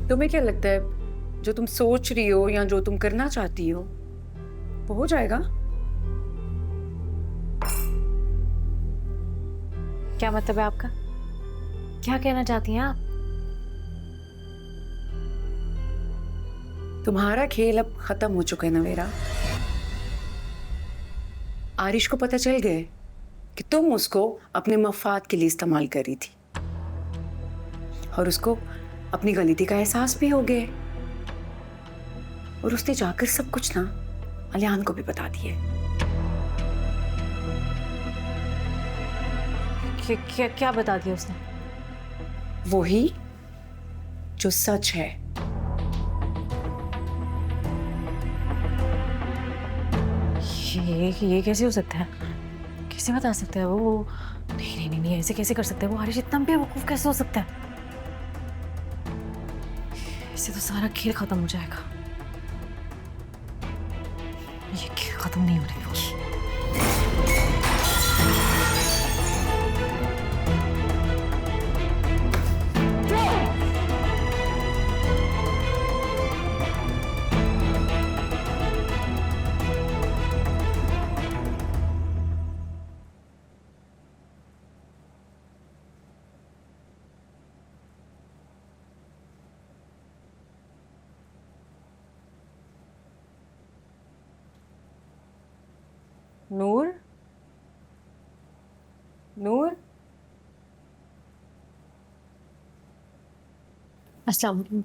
तुम्हें क्या लगता है जो तुम सोच रही हो या जो तुम करना चाहती हो वो हो जाएगा? क्या मतलब है आपका? क्या कहना चाहती हैं आप? तुम्हारा खेल अब खत्म हो चुका है नवेरा। आरिश को पता चल गया कि तुम उसको अपने मफाद के लिए इस्तेमाल कर रही थी और उसको अपनी गलती का एहसास भी हो गया और उसने जाकर सब कुछ ना अलियान को भी बता दिया। क्या बता दिया उसने? वही जो सच है। ये कैसे हो सकता है? कैसे बता सकता है वो? नहीं नहीं नहीं नहीं, ऐसे कैसे कर सकता है वो? आरिश इतना बेवकूफ कैसे हो सकता है? इससे तो सारा खेल खत्म हो जाएगा। ये खेल खत्म नहीं होने दूंगी। नूर, नूर, अस्सलाम वालेकुम।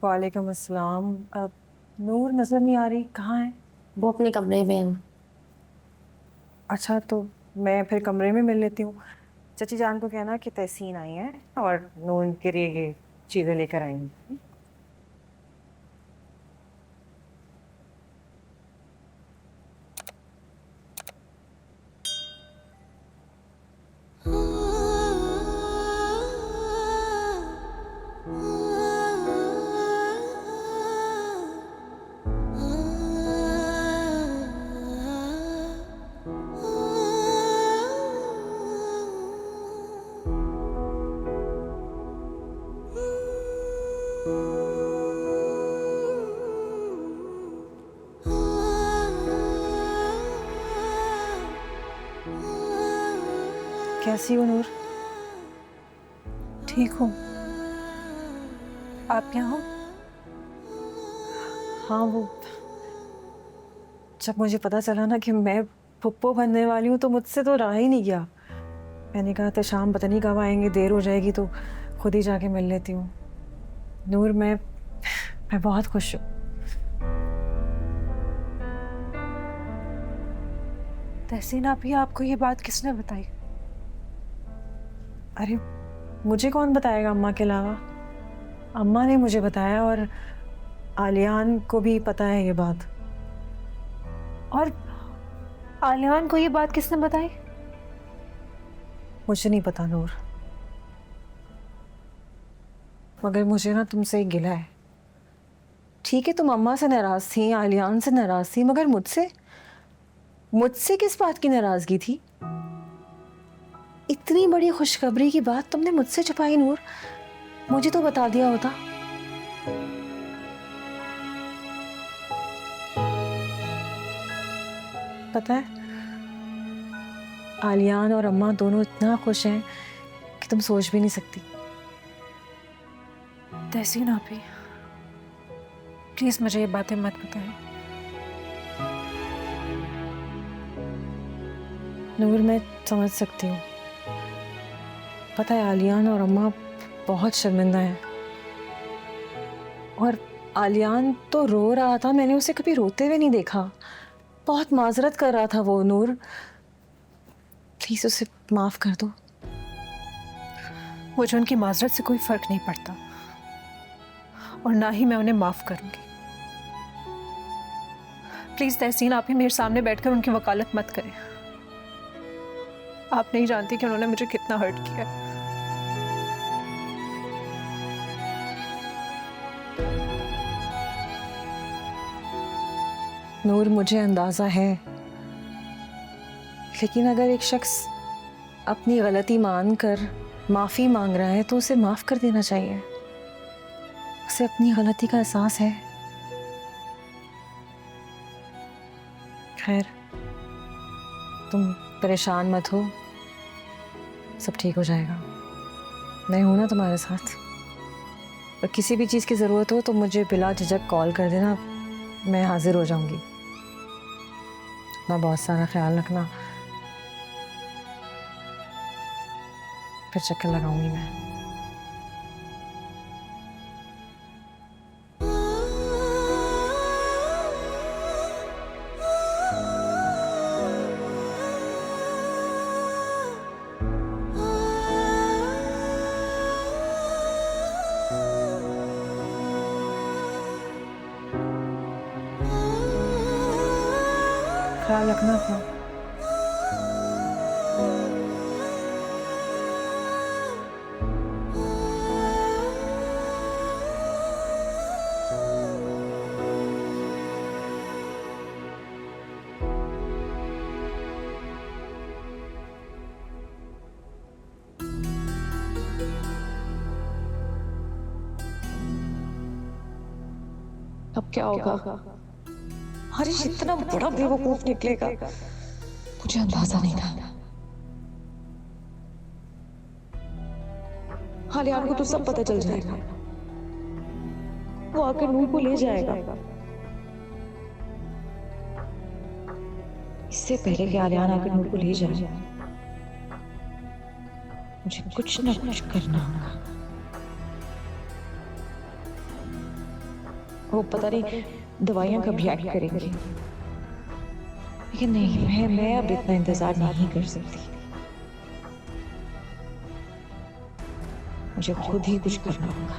वालेकुम अस्सलाम। अब नूर नजर नहीं आ रही, कहाँ है? वो अपने कमरे में है। अच्छा, तो मैं फिर कमरे में मिल लेती हूँ। चाची जान को कहना कि तहसीन आई है और नूर के लिए ये चीजें लेकर आएंगी। कैसी हो नूर? ठीक हो? आप यहाँ हो? हाँ, वो जब मुझे पता चला ना कि मैं पुप्पो बनने वाली हूँ तो मुझसे तो रहा ही नहीं गया। मैंने कहा था शाम पता नहीं कब आएंगे, देर हो जाएगी तो खुद ही जाके मिल लेती हूँ। नूर, मैं बहुत खुश हूँ। तहसीन आप ही, आपको ये बात किसने बताई? अरे मुझे कौन बताएगा अम्मा के अलावा? अम्मा ने मुझे बताया और आलियान को भी पता है ये बात। और आलियान को ये बात किसने बताई? मुझे नहीं पता नूर, मगर मुझे ना तुमसे एक गिला है। ठीक है, तुम अम्मा से नाराज थी, आलियान से नाराज थी, मगर मुझसे मुझसे किस बात की नाराजगी थी? इतनी बड़ी खुशखबरी की बात तुमने मुझसे छुपाई नूर। मुझे तो बता दिया होता। पता है, आलियान और अम्मा दोनों इतना खुश हैं कि तुम सोच भी नहीं सकती। तहसीन आप ही, प्लीज मुझे ये बातें मत बताएं। नूर, मैं समझ सकती हूँ। पता है, आलियान और अम्मा बहुत शर्मिंदा हैं। और आलियान तो रो रहा था, मैंने उसे कभी रोते हुए नहीं देखा। बहुत माजरत कर रहा था वो। नूर, प्लीज उसे माफ कर दो। मुझे उनकी माजरत से कोई फर्क नहीं पड़ता और ना ही मैं उन्हें माफ करूंगी। प्लीज तहसीन आप ही मेरे सामने बैठकर उनकी वकालत मत करें। आप नहीं जानती कि उन्होंने मुझे कितना हर्ट किया है। नूर, मुझे अंदाजा है, लेकिन अगर एक शख्स अपनी गलती मानकर माफी मांग रहा है तो उसे माफ कर देना चाहिए। उसे अपनी गलती का एहसास है। खैर, तुम परेशान मत हो, सब ठीक हो जाएगा। मैं हूं ना तुम्हारे साथ। और किसी भी चीज़ की ज़रूरत हो तो मुझे बिला झिझक कॉल कर देना, मैं हाजिर हो जाऊंगी। अपना बहुत सारा ख्याल रखना। फिर चक्कर लगाऊंगी मैं। ख्याल रखना अपना। अब क्या होगा? हरीश इतना बड़ा बेवकूफ निकलेगा, मुझे अंदाजा नहीं था। हालियान को तो सब पता चल जाएगा, वो आकर नूर को ले जाएगा। इससे पहले कि आलियान आकर नूर को ले जाए, मुझे कुछ न कुछ करना होगा। वो पता नहीं दवाइयां कब रिएक्ट करेंगी, लेकिन नहीं, मैं अब इतना इंतजार नहीं कर सकती। मुझे खुद ही कुछ करना होगा।